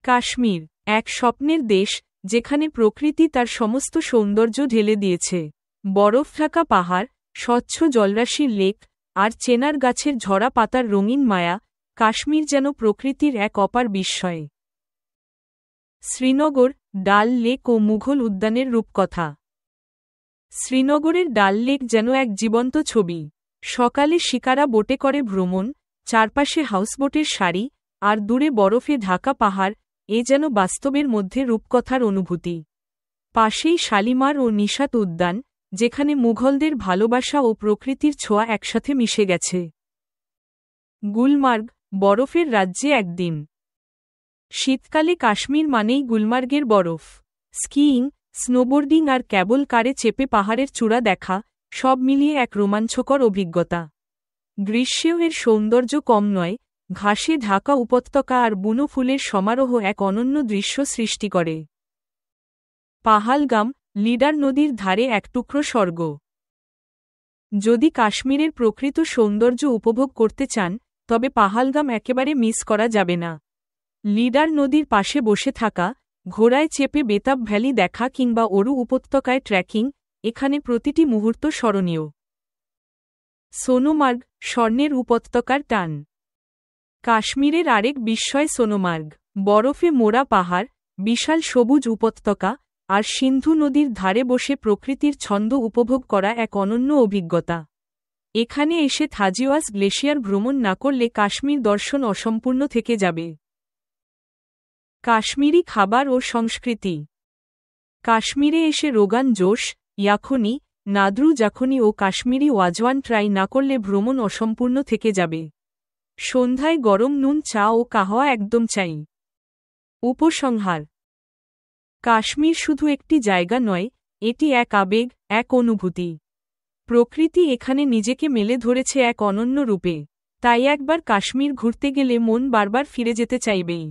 কাশ্মীর এক স্বপ্নের দেশ, যেখানে প্রকৃতি তার সমস্ত সৌন্দর্য ঢেলে দিয়েছে। বরফ ঢাকা পাহাড়, স্বচ্ছ জলরাশির লেক, আর চেনার গাছের ঝরা পাতার রঙিন মায়া, কাশ্মীর যেন প্রকৃতির এক অপার বিস্ময়। শ্রীনগর, ডাল লেক ও মুঘল উদ্যানের রূপকথা। শ্রীনগরের ডাল লেক যেন এক জীবন্ত ছবি। সকালে শিকারা বোটে করে ভ্রমণ, চারপাশে হাউসবোটের সারি, আর দূরে বরফে ঢাকা পাহাড়, এ যেন বাস্তবের মধ্যে রূপকথার অনুভূতি। পাশেই শালিমার ও নিশাত উদ্যান, যেখানে মুঘলদের ভালোবাসা ও প্রকৃতির ছোঁয়া একসাথে মিশে গেছে। গুলমার্গ, বরফের রাজ্যে একদিন। শীতকালে কাশ্মীর মানেই গুলমার্গের বরফ। স্কিইং, স্নোবোর্ডিং আর ক্যাবল কারে চেপে পাহাড়ের চূড়া দেখা, সব মিলিয়ে এক রোমাঞ্চকর অভিজ্ঞতা। গ্রীষ্মেও এর সৌন্দর্য কম নয়, ঘাসে ঢাকা উপত্যকা আর বুনো ফুলের সমারোহ এক অনন্য দৃশ্য সৃষ্টি করে। পাহালগাম, লিডার নদীর ধারে এক টুকরো স্বর্গ। যদি কাশ্মীরের প্রকৃত সৌন্দর্য উপভোগ করতে চান, তবে পাহালগাম একেবারে মিস করা যাবে না। লিডার নদীর পাশে বসে থাকা, ঘোড়ায় চেপে বেতাব ভ্যালি দেখা কিংবা অরু উপত্যকায় ট্রেকিং, এখানে প্রতিটি মুহূর্ত স্মরণীয়। সোনোমার্গ, স্বর্ণের উপত্যকার টান। কাশ্মীরের আরেক বিস্ময় সোনোমার্গ। বরফে মোড়া পাহাড়, বিশাল সবুজ উপত্যকা, আর সিন্ধু নদীর ধারে বসে প্রকৃতির ছন্দ উপভোগ করা এক অনন্য অভিজ্ঞতা। এখানে এসে থাজিওয়াস গ্লেশিয়ার ভ্রমণ না করলে কাশ্মীর দর্শন অসম্পূর্ণ থেকে যাবে। কাশ্মীরি খাবার ও সংস্কৃতি। কাশ্মীরে এসে রোগান জোশ, ইয়াখনি, নাদ্রু জাখনি ও কাশ্মীরি ওয়াজওয়ান ট্রাই না করলে ভ্রমণ অসম্পূর্ণ থেকে যাবে। সন্ধ্যায় গরম নুন চা ও কাহওয়া একদম চাই। উপসংহার: কাশ্মীর শুধু একটি জায়গা নয়, এটি এক আবেগ, এক অনুভূতি। প্রকৃতি এখানে নিজেকে মেলে ধরেছে এক অনন্য রূপে। তাই একবার কাশ্মীর ঘুরতে গেলে মন বারবার ফিরে যেতে চাইবেই।